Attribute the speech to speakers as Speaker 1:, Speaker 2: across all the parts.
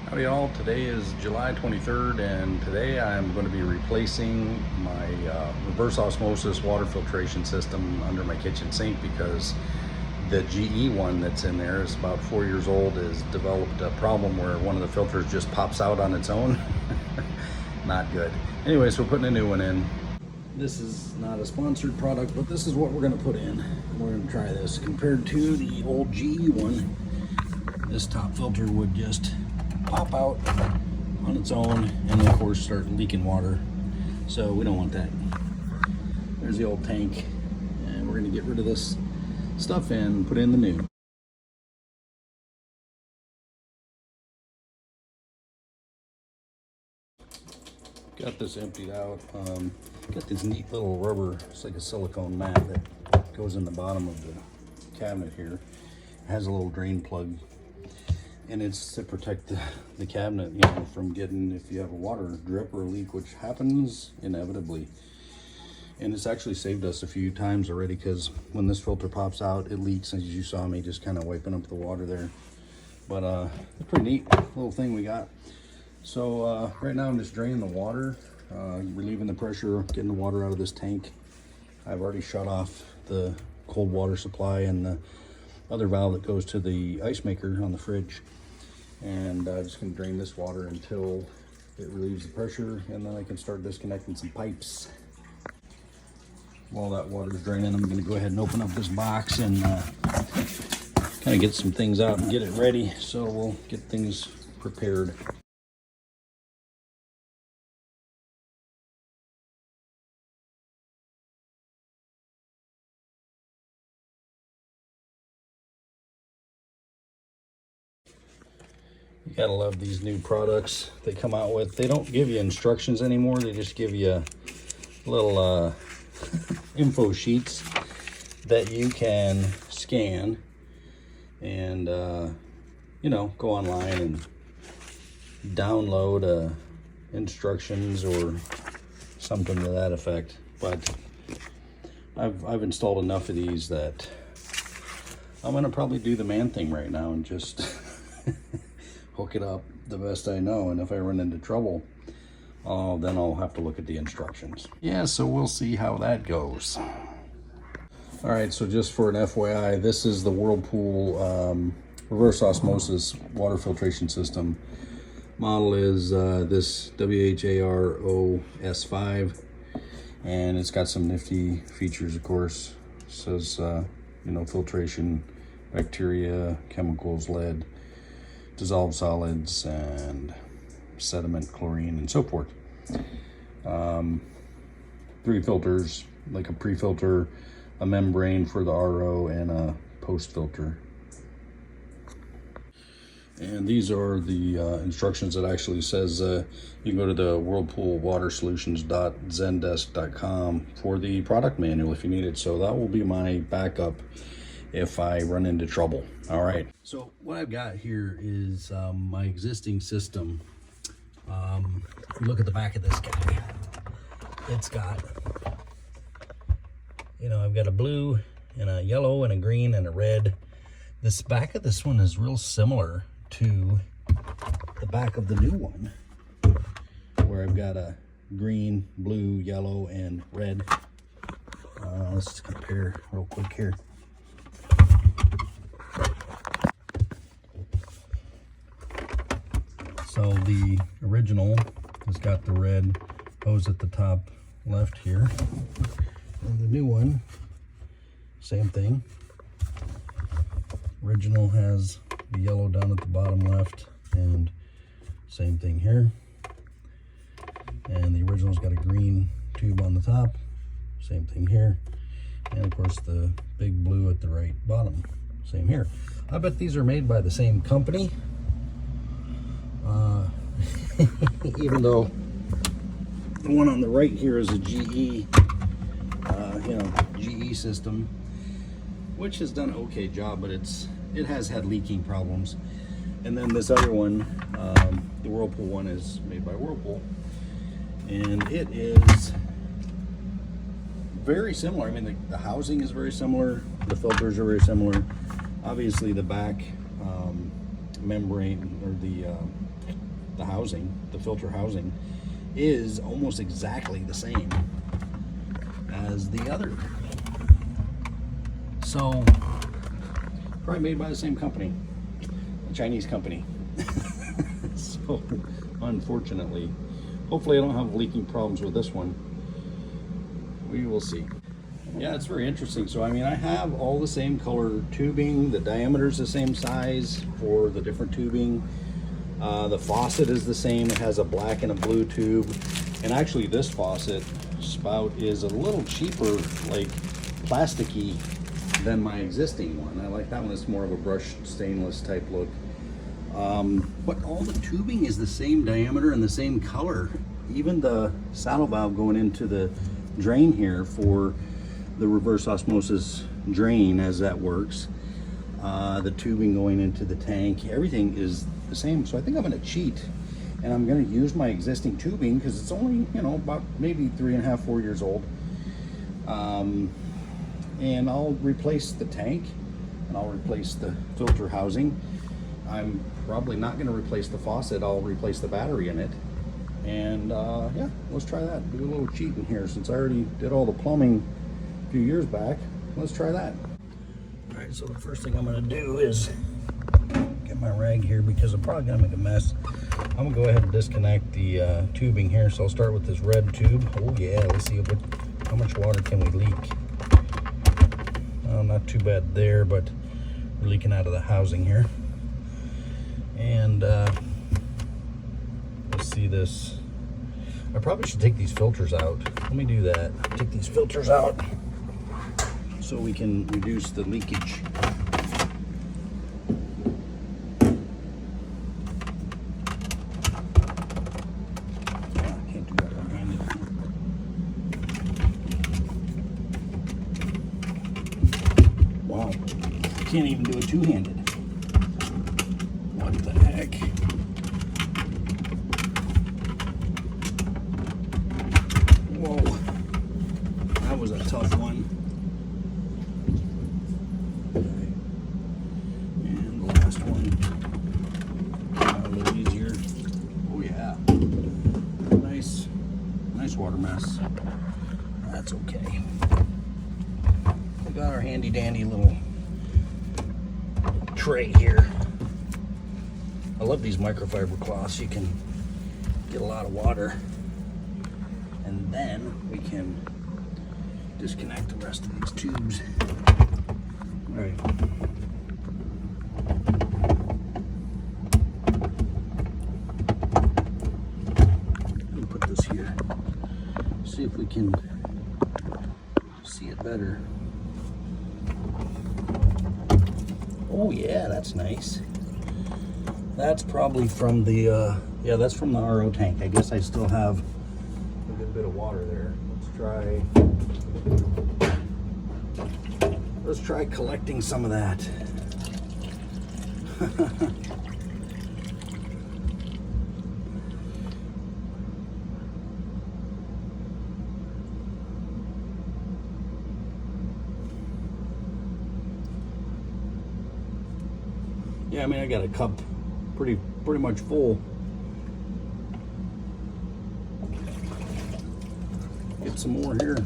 Speaker 1: Howdy all, today is July 23rd and today I'm going to be replacing my reverse osmosis water filtration system under my kitchen sink because the GE one that's in there is about 4 years old, has developed a problem where one of the filters just pops out on its own. Not good. Anyways, we're putting a new one in. This is not a sponsored product, but this is what we're going to put in. We're going to try this. Compared to the old GE one, this top filter would just pop out on its own and then of course start leaking water, so we don't want that. There's the old tank, and we're going to get rid of this stuff and put in the new. Got this emptied out. Got this neat little rubber, it's like a silicone mat that goes in the bottom of the cabinet here. It has a little drain plug, and it's to protect the cabinet, you know, from getting, if you have a water drip or a leak, which happens inevitably. And it's actually saved us a few times already, because when this filter pops out, it leaks, as you saw me just kind of wiping up the water there. But it's a pretty neat little thing we got. So right now I'm just draining the water, relieving the pressure, getting the water out of this tank. I've already shut off the cold water supply and the other valve that goes to the ice maker on the fridge. And I'm just going to drain this water until it relieves the pressure, and then I can start disconnecting some pipes. While that water is draining, I'm going to go ahead and open up this box and kind of get some things out and get it ready, so we'll get things prepared. You gotta love these new products they come out with. They don't give you instructions anymore. They just give you little info sheets that you can scan and you know, go online and download instructions or something to that effect. But I've installed enough of these that I'm gonna probably do the man thing right now and just hook it up the best I know, and if I run into trouble, then I'll have to look at the instructions. Yeah, so we'll see how that goes. All right, so just for an FYI, this is the Whirlpool Reverse Osmosis water filtration system. Model is this WHARO S5, and it's got some nifty features, of course. It says, you know, filtration, bacteria, chemicals, lead, dissolved solids, and sediment, chlorine, and so forth. 3 filters, like a pre-filter, a membrane for the RO, and a post-filter. And these are the instructions. That actually says you can go to the whirlpoolwatersolutions.zendesk.com for the product manual if you need it. So that will be my backup if I run into trouble. All right, so what I've got here is my existing system. If you look at the back of this guy, it's got, you know, I've got a blue and a yellow and a green and a red. This back of this one is real similar to the back of the new one, where I've got a green, blue, yellow, and red. Let's compare real quick here. So the original has got the red hose at the top left here, and the new one, same thing. Original has the yellow down at the bottom left, and same thing here. And the original's got a green tube on the top, same thing here. And of course the big blue at the right bottom, same here. I bet these are made by the same company. Even though the one on the right here is a GE, you know, GE system, which has done an okay job, but it has had leaking problems. And then this other one, the Whirlpool one, is made by Whirlpool, and it is very similar. I mean, the housing is very similar, the filters are very similar. Obviously the back membrane, or the housing, the filter housing, is almost exactly the same as the other. So probably made by the same company, a Chinese company. So unfortunately, hopefully I don't have leaking problems with this one. We will see. Yeah, it's very interesting. So I mean, I have all the same color tubing, the diameter's the same size for the different tubing. The faucet is the same. It has a black and a blue tube. And actually this faucet spout is a little cheaper, like plasticky, than my existing one. I like that one. It's more of a brushed stainless type look. But all the tubing is the same diameter and the same color. Even the saddle valve going into the drain here for the reverse osmosis drain, as that works, the tubing going into the tank, everything is the same. So I think I'm going to cheat, and I'm going to use my existing tubing because it's only, you know, about maybe 3.5, 4 years old. And I'll replace the tank, and I'll replace the filter housing. I'm probably not going to replace the faucet. I'll replace the battery in it. And yeah, let's try that. Do a little cheating here since I already did all the plumbing a few years back. Let's try that. All right, so the first thing I'm going to do is get my rag here because I'm probably going to make a mess. I'm going to go ahead and disconnect the tubing here. So I'll start with this red tube. Oh yeah, let's see how much water can we leak. Oh, not too bad there, but we're leaking out of the housing here. And let's see this. I probably should take these filters out. Let me do that. Take these filters out so we can reduce the leakage. I can't do that one-handed. Wow, I can't even do it two-handed. What the heck? Whoa, that was a tough one. Okay. And the last one, a little easier. Oh yeah, nice water mess. That's okay. We got our handy dandy little tray here. I love these microfiber cloths. You can get a lot of water, and then we can disconnect the rest of these tubes. All right. Let me put this here. See if we can see it better. Oh yeah, that's nice. That's probably from the, yeah, that's from the RO tank. I guess I still have a good bit of water there. Let's try collecting some of that. Yeah, I mean, I got a cup pretty much full. Get some more here.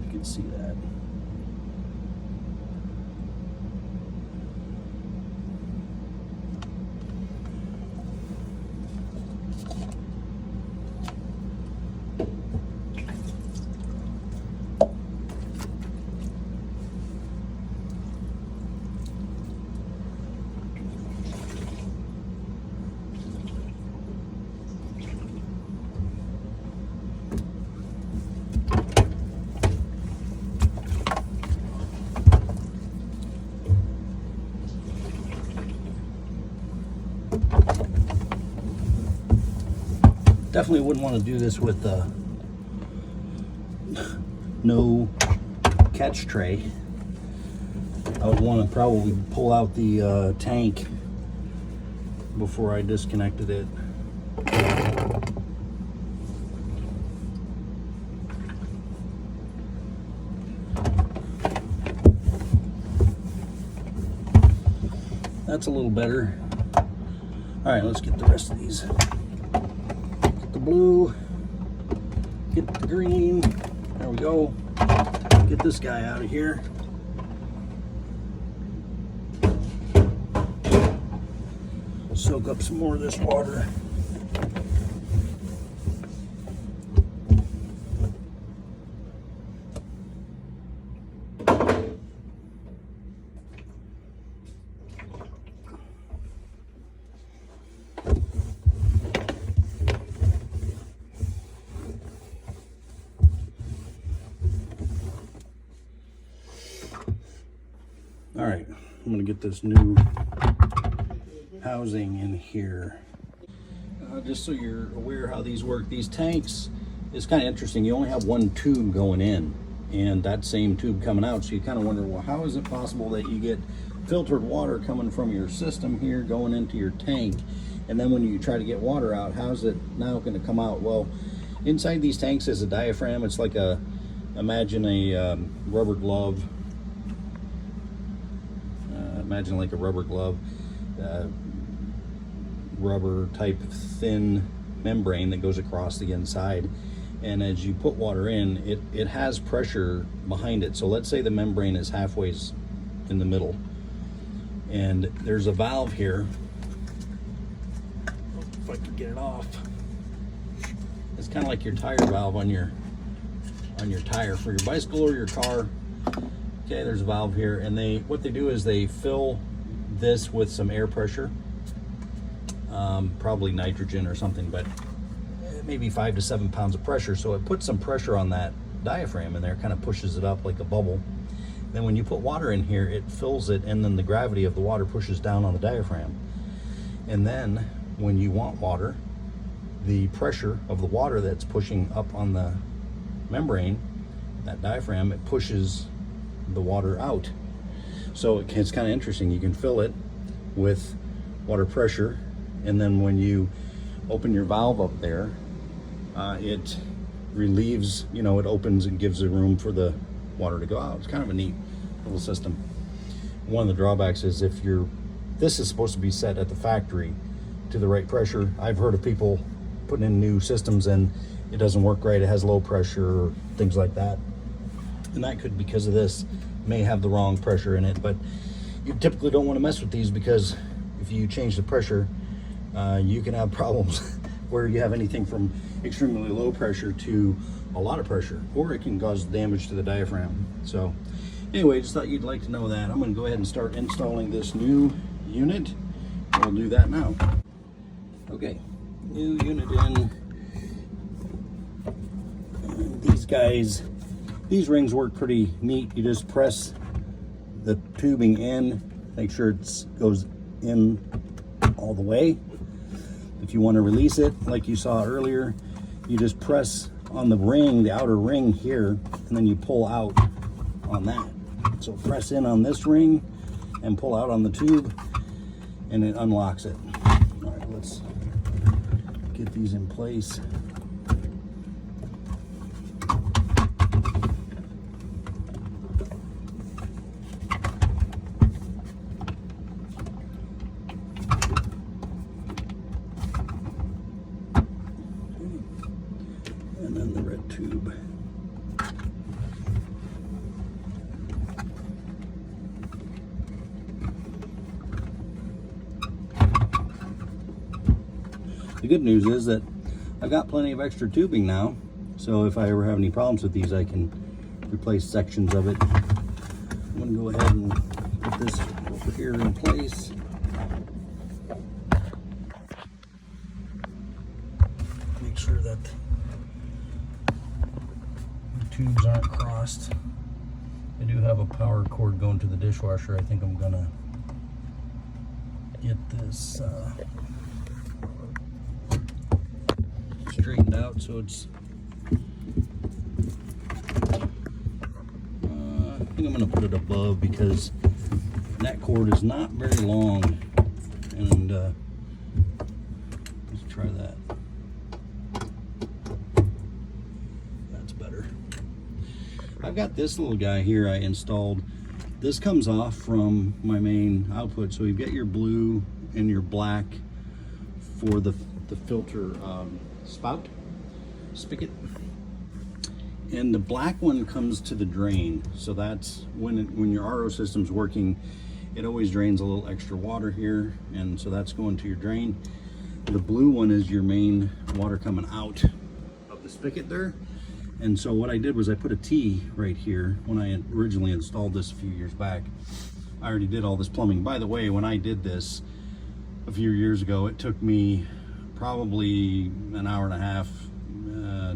Speaker 1: You can see that. Definitely wouldn't want to do this with no catch tray. I would want to probably pull out the tank before I disconnected it. That's a little better. All right, let's get the rest of these. Get the blue, get the green. There we go. Get this guy out of here. Soak up some more of this water. All right, I'm gonna get this new housing in here. Just so you're aware how these work, these tanks is kind of interesting. You only have one tube going in and that same tube coming out. So you kind of wonder, well, how is it possible that you get filtered water coming from your system here going into your tank, and then when you try to get water out, how's it now going to come out? Well, inside these tanks is a diaphragm. It's like a, imagine a rubber glove. Imagine like a rubber glove, rubber type thin membrane that goes across the inside. And as you put water in, it has pressure behind it. So let's say the membrane is halfway in the middle, and there's a valve here. If I can get it off. It's kind of like your tire valve on your tire for your bicycle or your car. Okay, there's a valve here, and what they do is they fill this with some air pressure, probably nitrogen or something, but maybe 5 to 7 pounds of pressure. So it puts some pressure on that diaphragm in there, kind of pushes it up like a bubble. Then when you put water in here, it fills it, and then the gravity of the water pushes down on the diaphragm. And then when you want water, the pressure of the water that's pushing up on the membrane, that diaphragm, it pushes the water out. So it's kind of interesting. You can fill it with water pressure, and then when you open your valve up there, it relieves, it opens and gives the room for the water to go out. It's kind of a neat little system. One of the drawbacks is this is supposed to be set at the factory to the right pressure. I've heard of people putting in new systems and it doesn't work right. It has low pressure or things like that. And that could, because of this, may have the wrong pressure in it. But you typically don't want to mess with these, because if you change the pressure, you can have problems where you have anything from extremely low pressure to a lot of pressure, or it can cause damage to the diaphragm. So anyway, just thought you'd like to know that. I'm going to go ahead and start installing this new unit. We'll do that now. Okay, new unit in. And these rings work pretty neat. You just press the tubing in, make sure it goes in all the way. If you want to release it, like you saw earlier, you just press on the ring, the outer ring here, and then you pull out on that. So press in on this ring and pull out on the tube, and it unlocks it. All right, let's get these in place. And then the red tube. The good news is that I've got plenty of extra tubing now, so if I ever have any problems with these, I can replace sections of it. I'm going to go ahead and put this over here in place. Make sure that the tubes aren't crossed. I do have a power cord going to the dishwasher. I think I'm going to get this straightened out so it's I think I'm going to put it above, because that cord is not very long, and let's try that. That's better. I've got this little guy here I installed. this comes off from my main output. So you've got your blue and your black for the filter spout spigot, and the black one comes to the drain. So that's when your RO system's working, it always drains a little extra water here, and so that's going to your drain. The blue one is your main water coming out of the spigot there. And so what I did was I put a T right here. When I originally installed this a few years back, I already did all this plumbing. By the way, when I did this a few years ago, it took me probably an hour and a half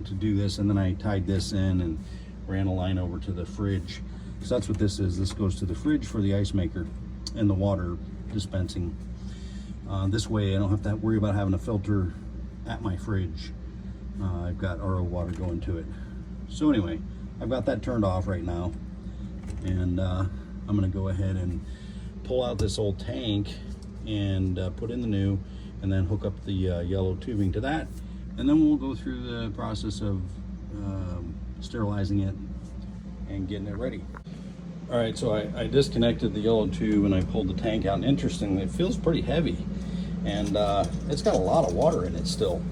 Speaker 1: to do this, and then I tied this in and ran a line over to the fridge. So that's what this is. This goes to the fridge for the ice maker and the water dispensing. This way I don't have to worry about having a filter at my fridge. I've got RO water going to it. So anyway, I've got that turned off right now, and I'm gonna go ahead and pull out this old tank and put in the new, and then hook up the yellow tubing to that, and then we'll go through the process of sterilizing it and getting it ready. All right, so I disconnected the yellow tube and I pulled the tank out, and interestingly, it feels pretty heavy, and it's got a lot of water in it still.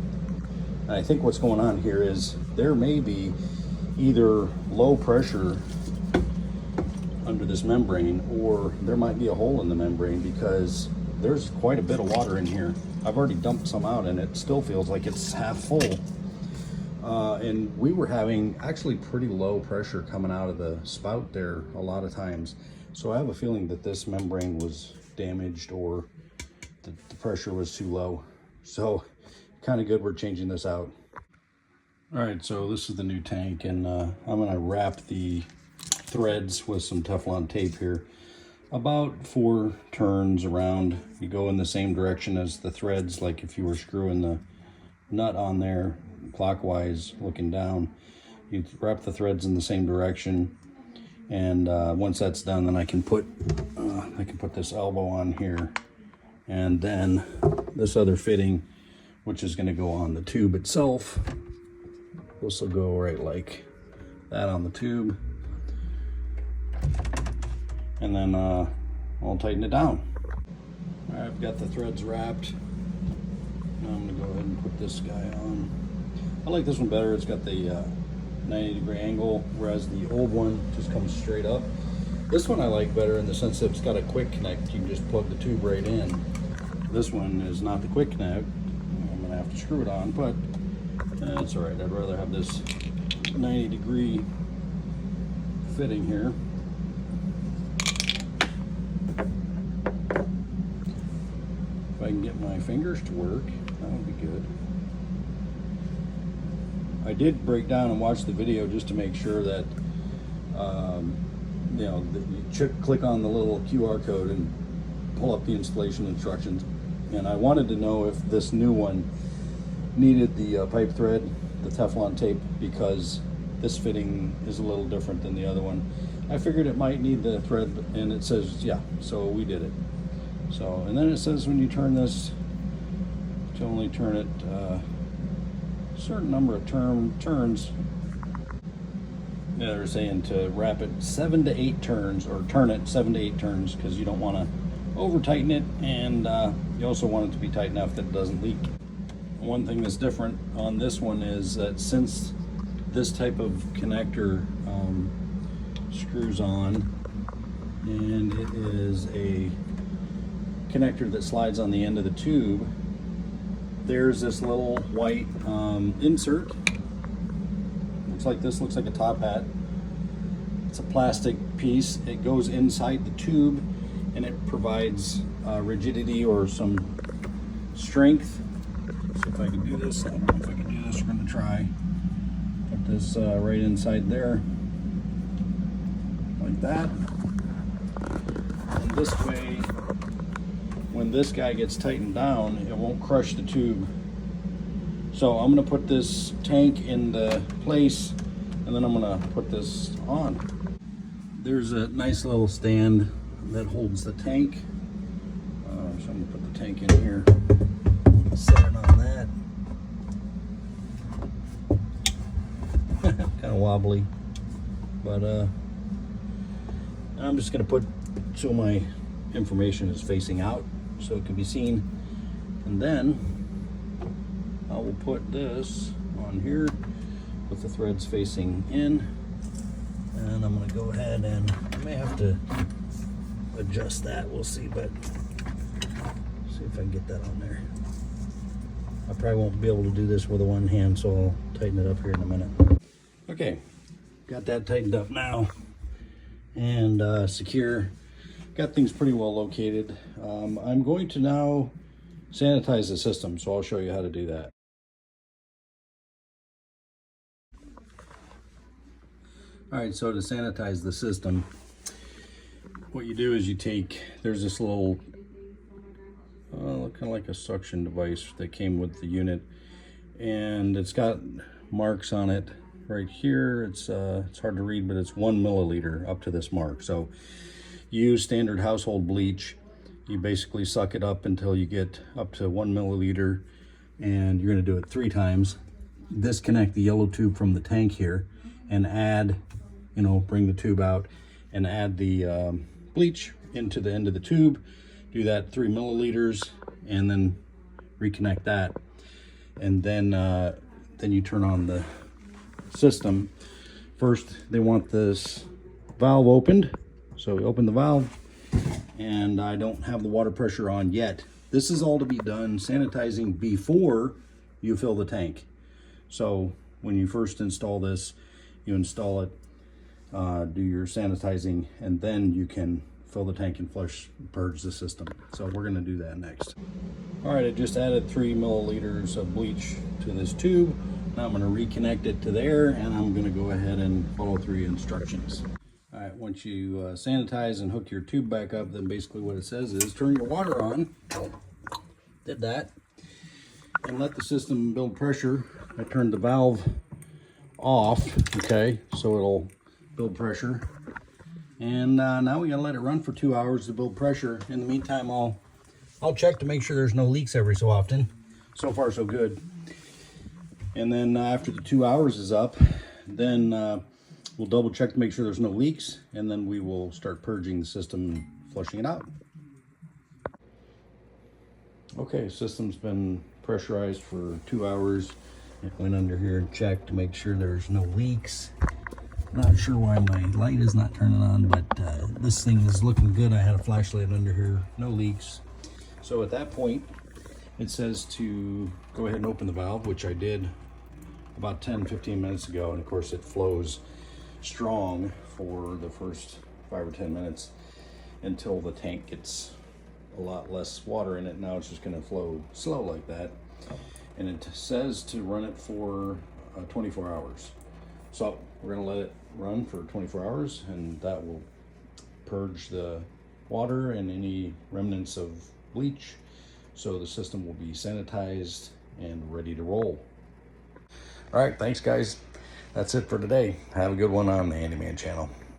Speaker 1: And I think what's going on here is there may be either low pressure under this membrane, or there might be a hole in the membrane, because there's quite a bit of water in here. I've already dumped some out and it still feels like it's half full. And we were having actually pretty low pressure coming out of the spout there a lot of times. So I have a feeling that this membrane was damaged, or the pressure was too low. So kind of good we're changing this out. All right, so this is the new tank, and I'm gonna wrap the threads with some Teflon tape here. About 4 turns around. You go in the same direction as the threads, like if you were screwing the nut on there clockwise looking down. You wrap the threads in the same direction, and once that's done, then I can put this elbow on here, and then this other fitting, which is going to go on the tube itself. This will go right like that on the tube, and then I'll tighten it down. All right, I've got the threads wrapped. Now I'm going to go ahead and put this guy on. I like this one better. It's got the 90-degree angle, whereas the old one just comes straight up. This one I like better in the sense that it's got a quick connect. You can just plug the tube right in. This one is not the quick connect. I'm going to have to screw it on, but it's all right. I'd rather have this 90-degree fitting here. If I can get my fingers to work, that would be good. I did break down and watch the video just to make sure that, you know, that you click on the little QR code and pull up the installation instructions. And I wanted to know if this new one needed the pipe thread, the Teflon tape, because this fitting is a little different than the other one. I figured it might need the thread, and it says, yeah, so we did it. So, and then it says when you turn this, to only turn it a certain number of turns. Yeah, they're saying to wrap it 7 to 8 turns, or turn it 7 to 8 turns, because you don't want to over tighten it, and you also want it to be tight enough that it doesn't leak. One thing that's different on this one is that since this type of connector screws on, and it is a connector that slides on the end of the tube, there's this little white insert. Looks like a top hat. It's a plastic piece. It goes inside the tube, and it provides rigidity or some strength. So if I can do this, I don't know if I can do this. We're going to try. Put this right inside there, like that. And this way, when this guy gets tightened down, it won't crush the tube. So I'm going to put this tank into place, and then I'm going to put this on. There's a nice little stand that holds the tank. So I'm going to put the tank in here, set it on that. Kind of wobbly, but all I'm just going to put so my information is facing out so it can be seen, and then I will put this on here with the threads facing in, and I'm going to go ahead and I may have to adjust that, we'll see, but see if I can get that on there. I probably won't be able to do this with one hand, so I'll tighten it up here in a minute. Okay, got that tightened up now and secure. Got things pretty well located. I'm going to now sanitize the system, so I'll show you how to do that. All right, so to sanitize the system, what you do is you take, there's this little kind of like a suction device that came with the unit, and it's got marks on it right here. It's hard to read, but it's 1 milliliter up to this mark. So you use standard household bleach. You basically suck it up until you get up to 1 milliliter, and you're going to do it 3 times. Disconnect the yellow tube from the tank here and add, bring the tube out and add the bleach into the end of the tube. Do that 3 milliliters and then reconnect that, and then you turn on the system. First they want this valve opened, so we open the valve, and I don't have the water pressure on yet. This is all to be done sanitizing before you fill the tank. So when you first install this, you install it, do your sanitizing, and then you can fill the tank and purge the system. So we're going to do that next. All right, I just added 3 milliliters of bleach to this tube. Now I'm going to reconnect it to there, and I'm going to go ahead and follow through the instructions. All right, once you sanitize and hook your tube back up, then basically what it says is turn your water on. Did that. And let the system build pressure. I turned the valve off, okay, so it'll build pressure. And now we gotta let it run for 2 hours to build pressure. In the meantime, I'll check to make sure there's no leaks every so often. So far, so good. And then after the 2 hours is up, then we'll double check to make sure there's no leaks, and then we will start purging the system and flushing it out. Okay, system's been pressurized for 2 hours. It went under here and checked to make sure there's no leaks. Not sure why my light is not turning on, but this thing is looking good. I had a flashlight under here, no leaks. So at that point, it says to go ahead and open the valve, which I did about 10-15 minutes ago, and of course it flows strong for the first 5 or 10 minutes until the tank gets a lot less water in it. Now it's just going to flow slow like that, and it says to run it for 24 hours. So we're going to let it run for 24 hours, and that will purge the water and any remnants of bleach, so the system will be sanitized and ready to roll. All right, thanks guys. That's it for today. Have a good one on the Handyman channel.